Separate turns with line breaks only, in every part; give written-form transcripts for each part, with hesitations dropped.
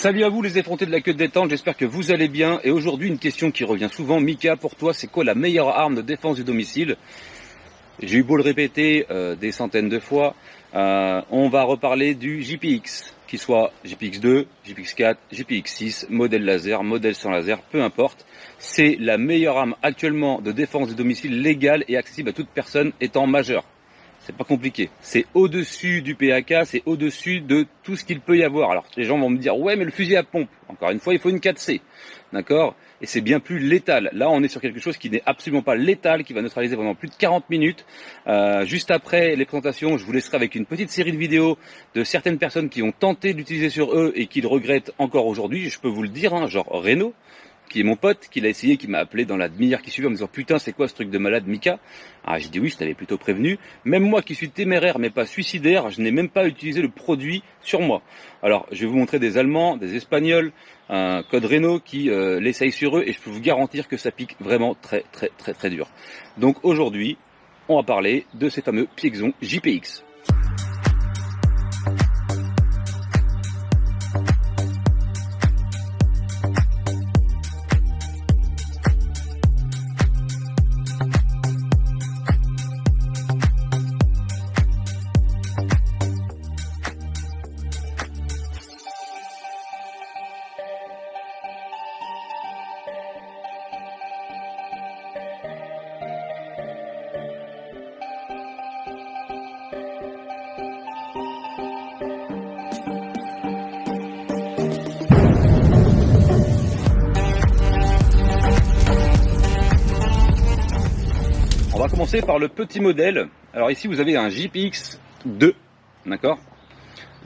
Salut à vous les effrontés de la queue de détente, j'espère que vous allez bien. Et aujourd'hui une question qui revient souvent. Mika, pour toi c'est quoi la meilleure arme de défense du domicile? J'ai eu beau le répéter des centaines de fois, on va reparler du JPX, qu'il soit JPX2, JPX4, JPX6, modèle laser, modèle sans laser, peu importe. C'est la meilleure arme actuellement de défense du domicile légale et accessible à toute personne étant majeure. C'est pas compliqué. C'est au-dessus du PAK, c'est au-dessus de tout ce qu'il peut y avoir. Alors les gens vont me dire, ouais mais le fusil à pompe, encore une fois il faut une 4C, d'accord? Et c'est bien plus létal. Là on est sur quelque chose qui n'est absolument pas létal, qui va neutraliser pendant plus de 40 minutes. Juste après les présentations, je vous laisserai avec une petite série de vidéos de certaines personnes qui ont tenté d'utiliser sur eux et qui le regrettent encore aujourd'hui. Je peux vous le dire, hein, genre Renault, qui est mon pote, qui l'a essayé, qui m'a appelé dans la demi-heure qui suivait en me disant « Putain, c'est quoi ce truc de malade, Mika ?» Ah, j'ai dit « Oui, je t'avais plutôt prévenu. » Même moi qui suis téméraire mais pas suicidaire, je n'ai même pas utilisé le produit sur moi. Alors, je vais vous montrer des Allemands, des Espagnols, un code Renault qui l'essaye sur eux et je peux vous garantir que ça pique vraiment très dur. Donc aujourd'hui, on va parler de ces fameux Piexon JPX. On va commencer par le petit modèle. Alors ici vous avez un JPX 2, d'accord,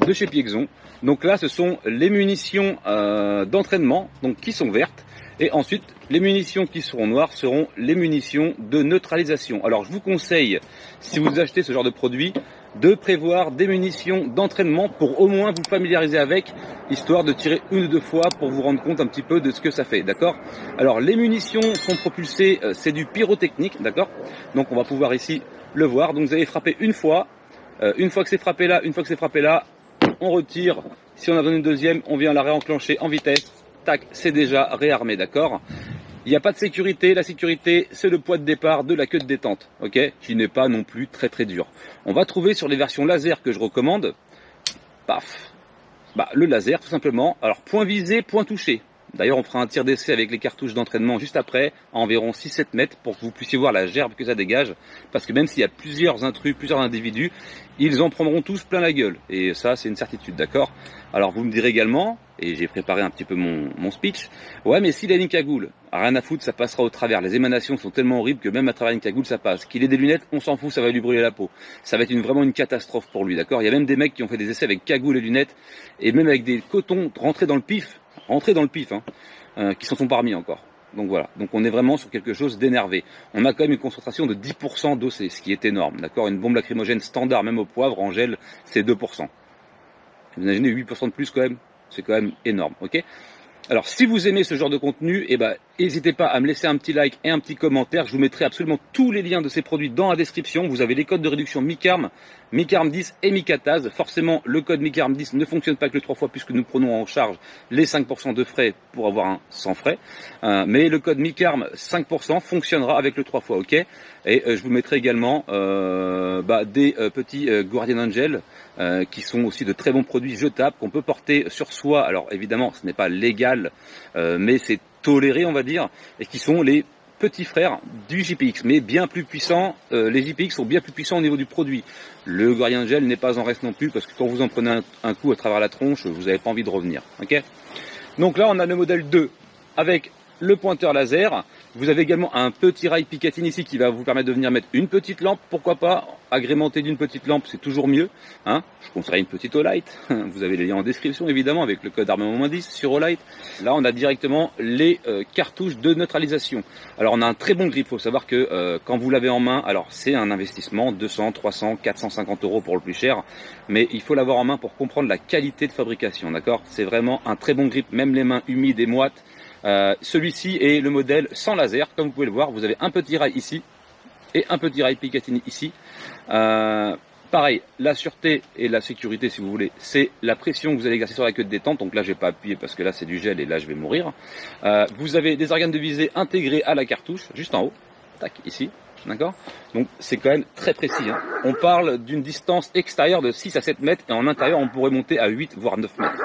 de chez Piexon. Donc là ce sont les munitions d'entraînement, donc qui sont vertes. Et ensuite les munitions qui seront noires seront les munitions de neutralisation. Alors je vous conseille, si vous achetez ce genre de produit, de prévoir des munitions d'entraînement pour au moins vous familiariser avec, histoire de tirer une ou deux fois pour vous rendre compte un petit peu de ce que ça fait, d'accord? Alors les munitions sont propulsées, c'est du pyrotechnique, d'accord? Donc on va pouvoir ici le voir. Donc vous allez frapper une fois que c'est frappé là, on retire. Si on a besoin d'une deuxième, on vient la réenclencher en vitesse, tac, c'est déjà réarmé, d'accord? Il n'y a pas de sécurité, la sécurité c'est le poids de départ de la queue de détente, ok, qui n'est pas non plus très dur. On va trouver sur les versions laser que je recommande, paf, le laser tout simplement, alors point visé, point touché. D'ailleurs on fera un tir d'essai avec les cartouches d'entraînement juste après, à environ 6-7 mètres, pour que vous puissiez voir la gerbe que ça dégage, parce que même s'il y a plusieurs intrus, plusieurs individus, ils en prendront tous plein la gueule, et ça c'est une certitude, d'accord? Alors vous me direz également, et j'ai préparé un petit peu mon speech, ouais mais s'il a une cagoule, rien à foutre, ça passera au travers, les émanations sont tellement horribles que même à travers une cagoule ça passe. Qu'il ait des lunettes, on s'en fout, ça va lui brûler la peau. Ça va être vraiment une catastrophe pour lui, d'accord? Il y a même des mecs qui ont fait des essais avec cagoule et lunettes, et même avec des cotons rentrés dans le pif, qui s'en sont pas remis encore. Donc voilà, donc on est vraiment sur quelque chose d'énervé. On a quand même une concentration de 10% d'OC, ce qui est énorme, d'accord? Une bombe lacrymogène standard, même au poivre, en gel, c'est 2%. Vous imaginez 8% de plus quand même, c'est quand même énorme, ok? Alors si vous aimez ce genre de contenu, n'hésitez pas à me laisser un petit like et un petit commentaire. Je vous mettrai absolument tous les liens de ces produits dans la description. Vous avez les codes de réduction MICARM, MICARM 10 et MICATAZ. Forcément, le code MICARM 10 ne fonctionne pas que le 3 fois puisque nous prenons en charge les 5% de frais pour avoir un sans frais. Mais le code MICARM 5% fonctionnera avec le 3 fois, ok? Et je vous mettrai également des petits Guardian Angel qui sont aussi de très bons produits jetables qu'on peut porter sur soi. Alors évidemment, ce n'est pas légal, mais c'est toléré, on va dire, et qui sont les petits frères du JPX, mais bien plus puissants. Les JPX sont bien plus puissants au niveau du produit. Le Guardian Gel n'est pas en reste non plus, parce que quand vous en prenez un coup à travers la tronche, vous n'avez pas envie de revenir. Okay, donc là, on a le modèle 2 avec le pointeur laser. Vous avez également un petit rail Picatinny ici qui va vous permettre de venir mettre une petite lampe, pourquoi pas, agrémenté d'une petite lampe, c'est toujours mieux. Hein, je conseillerais une petite Olight. Vous avez les liens en description évidemment avec le code armement 10 sur Olight. Là on a directement les cartouches de neutralisation. Alors on a un très bon grip, il faut savoir que quand vous l'avez en main, alors c'est un investissement, 200, 300, 450 € pour le plus cher, mais il faut l'avoir en main pour comprendre la qualité de fabrication, d'accord? C'est vraiment un très bon grip, même les mains humides et moites. Celui-ci est le modèle sans laser, comme vous pouvez le voir, vous avez un petit rail ici et un petit rail Picatinny ici. Pareil, la sûreté et la sécurité, si vous voulez, c'est la pression que vous allez exercer sur la queue de détente. Donc là, je vais pas appuyer parce que là, c'est du gel et là, je vais mourir. Vous avez des organes de visée intégrés à la cartouche, juste en haut. Tac, ici. D'accord? Donc c'est quand même très précis. Hein. On parle d'une distance extérieure de 6 à 7 mètres et en intérieur, on pourrait monter à 8 voire 9 mètres.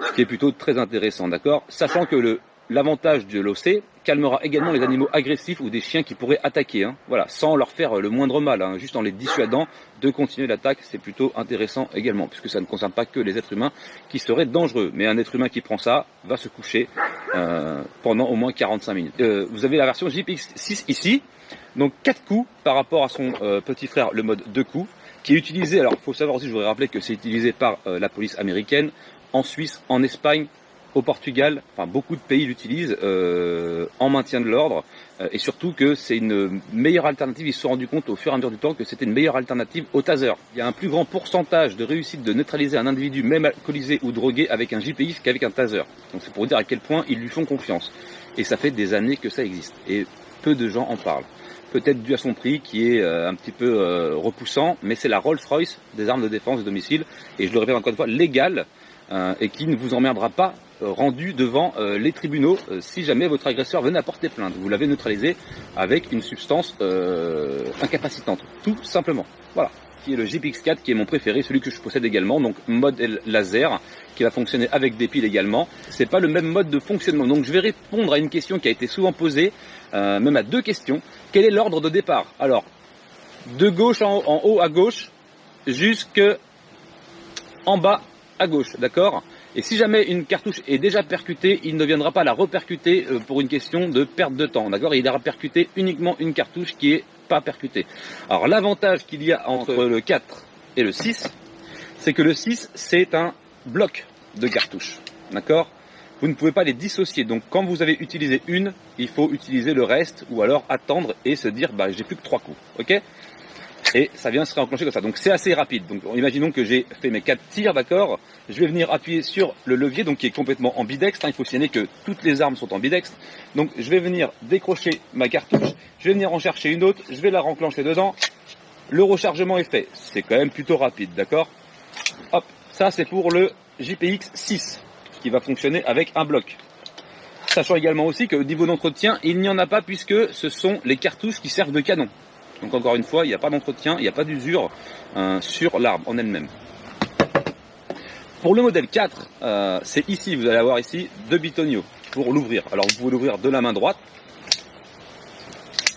Ce qui est plutôt très intéressant, d'accord? Sachant que l'avantage de l'OC calmera également les animaux agressifs ou des chiens qui pourraient attaquer, hein. Voilà, sans leur faire le moindre mal, hein, juste en les dissuadant de continuer l'attaque, c'est plutôt intéressant également, puisque ça ne concerne pas que les êtres humains qui seraient dangereux, mais un être humain qui prend ça va se coucher pendant au moins 45 minutes. Vous avez la version JPX6 ici, donc 4 coups par rapport à son petit frère, le mode 2 coups, qui est utilisé, alors il faut savoir aussi, je voudrais rappeler que c'est utilisé par la police américaine, en Suisse, en Espagne, au Portugal, enfin beaucoup de pays l'utilisent en maintien de l'ordre et surtout que c'est une meilleure alternative. Ils se sont rendus compte au fur et à mesure du temps que c'était une meilleure alternative au taser. Il y a un plus grand pourcentage de réussite de neutraliser un individu même alcoolisé ou drogué avec un JPX qu'avec un taser. Donc c'est pour dire à quel point ils lui font confiance. Et ça fait des années que ça existe et peu de gens en parlent. Peut-être dû à son prix qui est un petit peu repoussant, mais c'est la Rolls-Royce des armes de défense de domicile et je le répète encore une fois, légale et qui ne vous emmerdera pas rendu devant les tribunaux si jamais votre agresseur venait à porter plainte. Vous l'avez neutralisé avec une substance incapacitante, tout simplement. Voilà, qui est le JPX4 qui est mon préféré, celui que je possède également, donc mode laser qui va fonctionner avec des piles également. C'est pas le même mode de fonctionnement. Donc je vais répondre à une question qui a été souvent posée, même à 2 questions. Quel est l'ordre de départ? Alors, de gauche en haut à gauche jusque en bas à gauche, d'accord? Et si jamais une cartouche est déjà percutée, il ne viendra pas la repercuter pour une question de perte de temps, d'accord? Il ira percuter uniquement une cartouche qui est pas percutée. Alors l'avantage qu'il y a entre le 4 et le 6, c'est que le 6, c'est un bloc de cartouches, d'accord? Vous ne pouvez pas les dissocier, donc quand vous avez utilisé une, il faut utiliser le reste, ou alors attendre et se dire, bah j'ai plus que 3 coups, ok? Et ça vient se réenclencher comme ça. Donc c'est assez rapide. Donc imaginons que j'ai fait mes 4 tirs, d'accord. Je vais venir appuyer sur le levier, donc qui est complètement ambidextre. Il faut signaler que toutes les armes sont ambidextres. Donc je vais venir décrocher ma cartouche, je vais venir en chercher une autre, je vais la renclencher dedans. Le rechargement est fait. C'est quand même plutôt rapide, d'accord. Hop, ça c'est pour le JPX 6, qui va fonctionner avec un bloc. Sachant également aussi qu'au niveau d'entretien, il n'y en a pas puisque ce sont les cartouches qui servent de canon. Donc encore une fois, il n'y a pas d'entretien, il n'y a pas d'usure sur l'arme en elle-même. Pour le modèle 4, c'est ici, vous allez avoir ici 2 bitonio pour l'ouvrir. Alors vous pouvez l'ouvrir de la main droite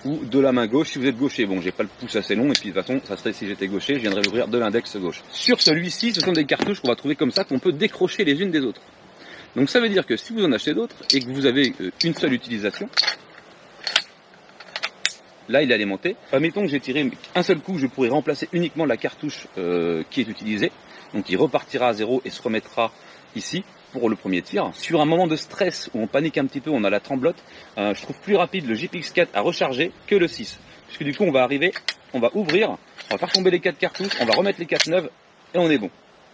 ou de la main gauche si vous êtes gaucher. Bon, j'ai pas le pouce assez long et puis de toute façon, ça serait si j'étais gaucher, je viendrais l'ouvrir de l'index gauche. Sur celui-ci, ce sont des cartouches qu'on va trouver comme ça, qu'on peut décrocher les unes des autres. Donc ça veut dire que si vous en achetez d'autres et que vous avez une seule utilisation, là, il est alimenté. Admettons que j'ai tiré un seul coup, je pourrais remplacer uniquement la cartouche qui est utilisée. Donc il repartira à 0 et se remettra ici pour le premier tir. Sur un moment de stress où on panique un petit peu, on a la tremblote, je trouve plus rapide le JPX4 à recharger que le 6. Puisque du coup, on va arriver, on va ouvrir, on va faire tomber les 4 cartouches, on va remettre les 4 neuves et on est bon.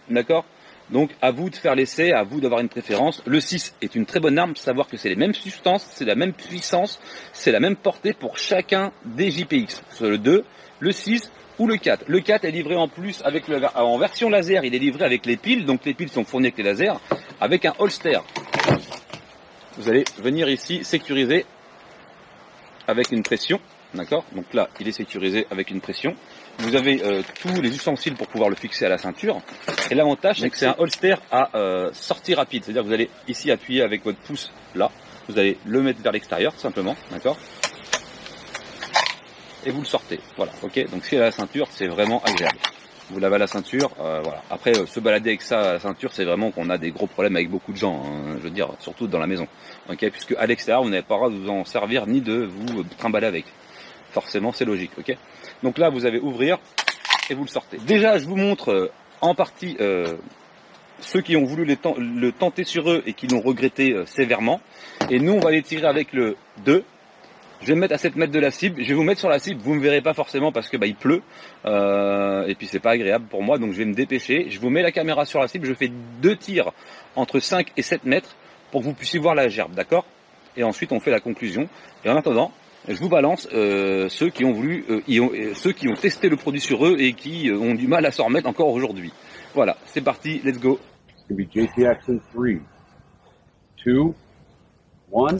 D'accord? Donc à vous de faire l'essai, à vous d'avoir une préférence. Le 6 est une très bonne arme, savoir que c'est les mêmes substances, c'est la même puissance, c'est la même portée pour chacun des JPX. Soit le 2, le 6 ou le 4. Le 4 est livré en plus avec en version laser, il est livré avec les piles, donc les piles sont fournies avec les lasers, avec un holster. Vous allez venir ici sécuriser avec une pression. D'accord? Donc là, il est sécurisé avec une pression. Vous avez tous les ustensiles pour pouvoir le fixer à la ceinture. Et l'avantage, c'est que c'est un holster à sortie rapide. C'est-à-dire que vous allez ici appuyer avec votre pouce là. Vous allez le mettre vers l'extérieur, simplement. D'accord? Et vous le sortez. Voilà. Ok? Donc si à la ceinture, c'est vraiment agréable. Vous l'avez à la ceinture. Voilà. Après, se balader avec ça à la ceinture, c'est vraiment qu'on a des gros problèmes avec beaucoup de gens. Hein, je veux dire, surtout dans la maison. Ok? Puisque à l'extérieur, vous n'avez pas le droit de vous en servir ni de vous trimballer avec. Forcément, c'est logique, ok? Donc là, vous avez ouvrir et vous le sortez. Déjà, je vous montre en partie ceux qui ont voulu le tenter sur eux et qui l'ont regretté sévèrement. Et nous, on va les tirer avec le 2. Je vais me mettre à 7 mètres de la cible. Je vais vous mettre sur la cible. Vous ne me verrez pas forcément parce que il pleut. Et puis, c'est pas agréable pour moi. Donc, je vais me dépêcher. Je vous mets la caméra sur la cible. Je fais 2 tirs entre 5 et 7 mètres pour que vous puissiez voir la gerbe, d'accord? Et ensuite, on fait la conclusion. Et en attendant, je vous balance ceux qui ont voulu, ceux qui ont testé le produit sur eux et qui ont du mal à s'en remettre encore aujourd'hui. Voilà, c'est parti, let's go.
Could be JPX in 3, 2, 1.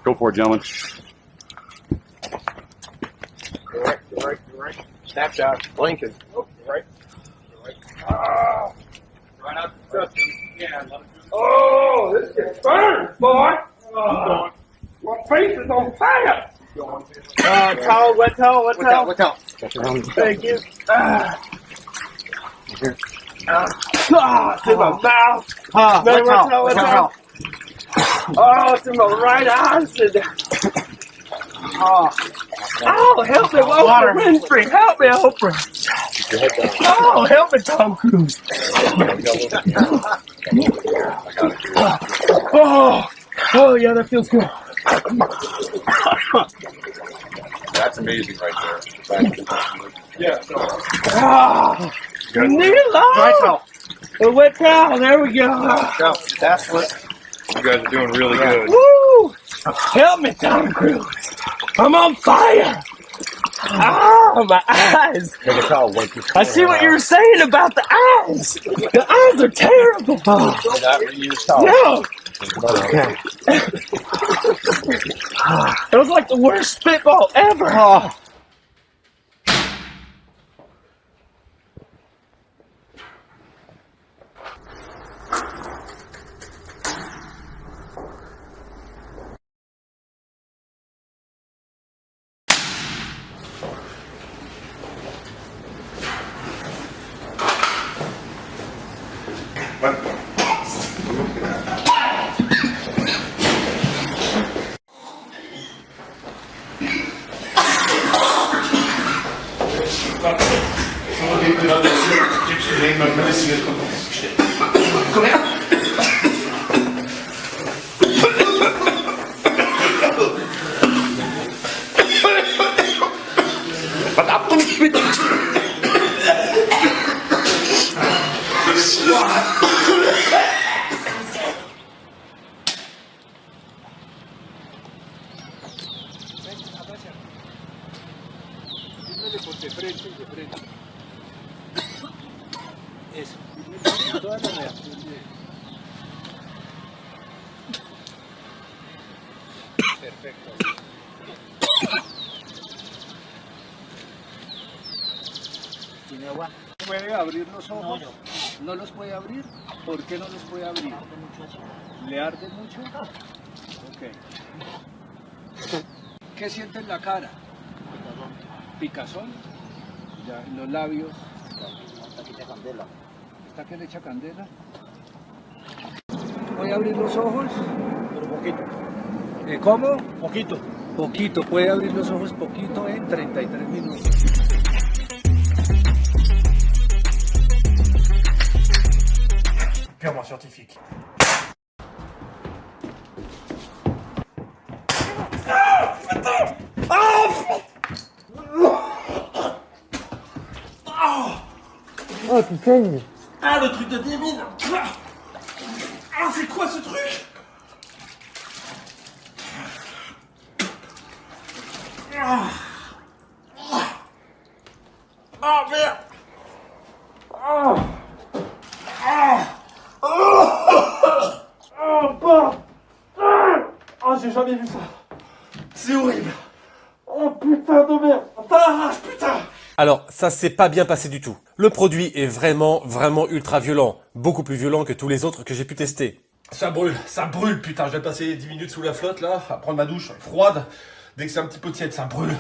Go for it, gentlemen.
You're right. Snapshot, blinking. Oh, you're right. Oh. Right out the chest. Yeah, oh, this gets burned, boy. Oh. My face is on fire. Towel, wet towel. Thank you. It's in my mouth. Wet towel. Oh, it's in my right eye. Oh, help me, Oprah Winfrey. Help me, Oprah. Oh, help me, Tom Cruise. Oh, yeah, that feels good.
That's amazing right there.
Yeah. You need a lot. A wet towel. There we go.
That's what you guys are doing really good.
Woo! Help me, Tom Cruise. I'm on fire. Oh, my eyes. I see what you were saying about the eyes. The eyes are terrible. No. It was like the worst spitball ever.
Eso. Toda la reacción de... Perfecto. ¿Tiene agua? ¿Puede abrir los ojos? No los puede abrir. ¿Por qué no los puede abrir? ¿Le arde mucho? Ok. ¿Qué siente en la cara? Picazón. Ya, en los labios. Hasta que echa candela. ¿Hasta que le echa candela? ¿Puede abrir los ojos? Pero poquito. ¿Cómo? Poquito. Poquito. Puede abrir los ojos poquito en 33 minutos.
Purement scientifique.
Oh, tu saignes.
Ah, le truc de débile. Ah, c'est quoi ce truc? Ah, merde. Oh, j'ai jamais vu ça. C'est horrible. Oh putain de merde. Ah, putain.
Alors, ça s'est pas bien passé du tout. Le produit est vraiment ultra violent. Beaucoup plus violent que tous les autres que j'ai pu tester.
Ça brûle, putain. Je vais passer 10 minutes sous la flotte, là, à prendre ma douche froide. Dès que c'est un petit peu tiède, ça brûle.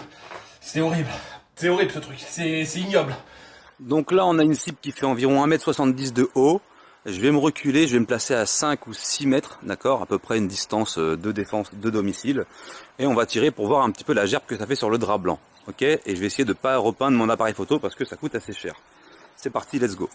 C'est horrible ce truc. C'est ignoble.
Donc là, on a une cible qui fait environ 1m70 de haut. Je vais me reculer, je vais me placer à 5 ou 6 mètres, d'accord, à peu près une distance de défense de domicile. Et on va tirer pour voir un petit peu la gerbe que ça fait sur le drap blanc. Ok, et je vais essayer de ne pas repeindre mon appareil photo parce que ça coûte assez cher. C'est parti, let's go.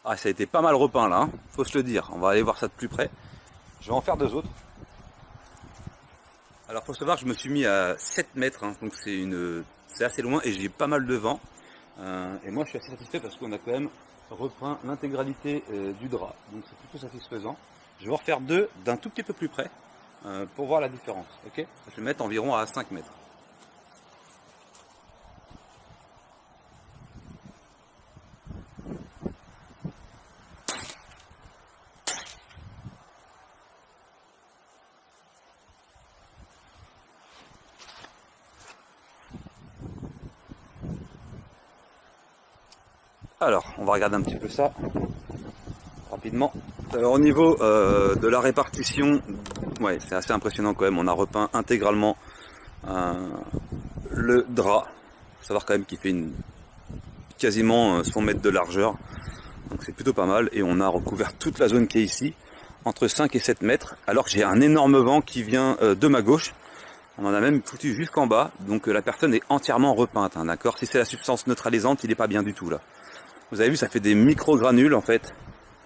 Ah, ça a été pas mal repeint là, hein, faut se le dire. On va aller voir ça de plus près. Je vais en faire 2 autres. Alors faut savoir que je me suis mis à 7 mètres, hein, donc c'est assez loin et j'ai pas mal de vent. Et moi je suis assez satisfait parce qu'on a quand même repeint l'intégralité du drap, donc c'est plutôt satisfaisant. Je vais en refaire 2 d'un tout petit peu plus près pour voir la différence. Ok, je vais mettre environ à 5 mètres. Alors, on va regarder un petit peu ça rapidement. Alors, au niveau de la répartition, ouais, c'est assez impressionnant quand même. On a repeint intégralement le drap. Faut savoir quand même qu'il fait quasiment 100 mètres de largeur. Donc c'est plutôt pas mal. Et on a recouvert toute la zone qui est ici, entre 5 et 7 mètres. Alors que j'ai un énorme vent qui vient de ma gauche. On en a même foutu jusqu'en bas. Donc la personne est entièrement repeinte, hein, d'accord. Si c'est la substance neutralisante, il n'est pas bien du tout là. Vous avez vu, ça fait des micro-granules en fait.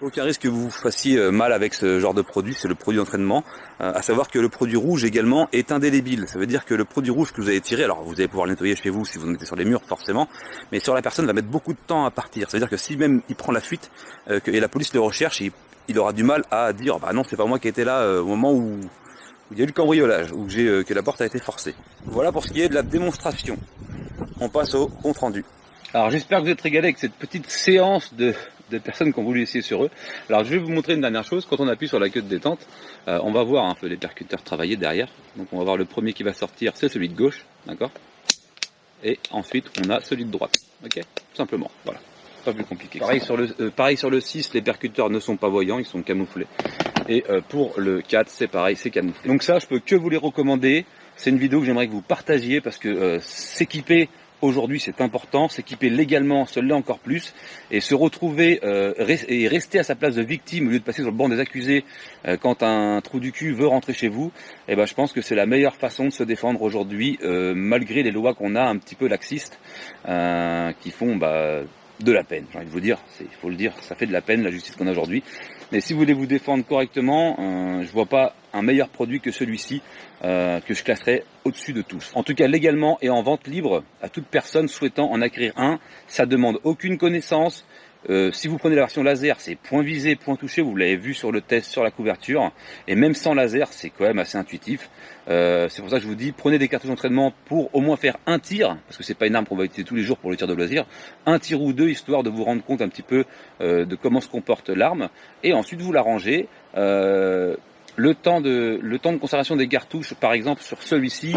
Aucun risque que vous vous fassiez mal avec ce genre de produit, c'est le produit d'entraînement. À savoir que le produit rouge également est indélébile. Ça veut dire que le produit rouge que vous avez tiré, alors vous allez pouvoir le nettoyer chez vous si vous le mettez sur les murs forcément, mais sur la personne va mettre beaucoup de temps à partir. Ça veut dire que si même il prend la fuite et la police le recherche, il aura du mal à dire bah non c'est pas moi qui étais là au moment où il y a eu le cambriolage, où que la porte a été forcée. Voilà pour ce qui est de la démonstration. On passe au compte rendu. Alors j'espère que vous êtes régalés avec cette petite séance de personnes qui ont voulu essayer sur eux. Alors je vais vous montrer une dernière chose. Quand on appuie sur la queue de détente, on va voir un peu les percuteurs travailler derrière. Donc on va voir le premier qui va sortir, c'est celui de gauche, d'accord. Et ensuite on a celui de droite, ok, tout simplement, voilà. Pas plus compliqué. Pareil sur le 6, les percuteurs ne sont pas voyants, ils sont camouflés. Et pour le 4, c'est pareil, c'est camouflé. Donc ça, je peux que vous les recommander. C'est une vidéo que j'aimerais que vous partagiez parce que s'équiper aujourd'hui c'est important, s'équiper légalement, se l'est encore plus, et se retrouver et rester à sa place de victime au lieu de passer sur le banc des accusés quand un trou du cul veut rentrer chez vous, et ben je pense que c'est la meilleure façon de se défendre aujourd'hui, malgré les lois qu'on a un petit peu laxistes, qui font de la peine, j'ai envie de vous dire, il faut le dire, ça fait de la peine la justice qu'on a aujourd'hui. Mais si vous voulez vous défendre correctement, je vois pas un meilleur produit que celui-ci, que je classerais au-dessus de tous. En tout cas, légalement et en vente libre, à toute personne souhaitant en acquérir un, ça demande aucune connaissance. Si vous prenez la version laser, c'est point visé, point touché, vous l'avez vu sur le test, sur la couverture, et même sans laser, c'est quand même assez intuitif. C'est pour ça que je vous dis, prenez des cartouches d'entraînement pour au moins faire un tir, parce que c'est pas une arme qu'on va utiliser tous les jours pour le tir de loisir, un tir ou 2, histoire de vous rendre compte un petit peu de comment se comporte l'arme, et ensuite vous la rangez. Le temps de conservation des cartouches, par exemple sur celui-ci,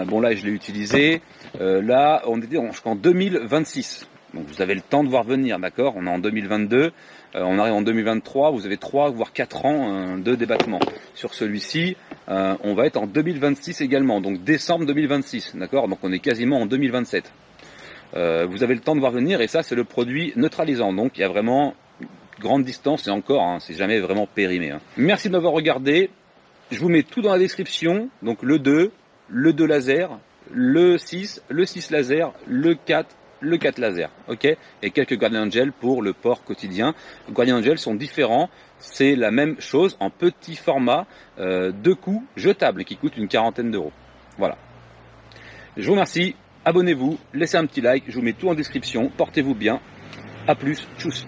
bon là je l'ai utilisé, là on était jusqu'en 2026. Donc vous avez le temps de voir venir, d'accord. On est en 2022, on arrive en 2023, vous avez 3 voire 4 ans de débattement. Sur celui-ci, on va être en 2026 également, donc décembre 2026, d'accord. Donc on est quasiment en 2027. Vous avez le temps de voir venir, et ça c'est le produit neutralisant, donc il y a vraiment grande distance, et encore, c'est jamais vraiment périmé. Merci de m'avoir regardé, je vous mets tout dans la description, donc le 2 laser, le 6 laser, le 4 laser, ok, et quelques Guardian Angel pour le port quotidien. Les Guardian Angel sont différents, c'est la même chose en petit format, 2 coups jetables qui coûtent une quarantaine d'euros. Voilà. Je vous remercie, abonnez-vous, laissez un petit like, je vous mets tout en description, portez-vous bien, à plus, tchuss.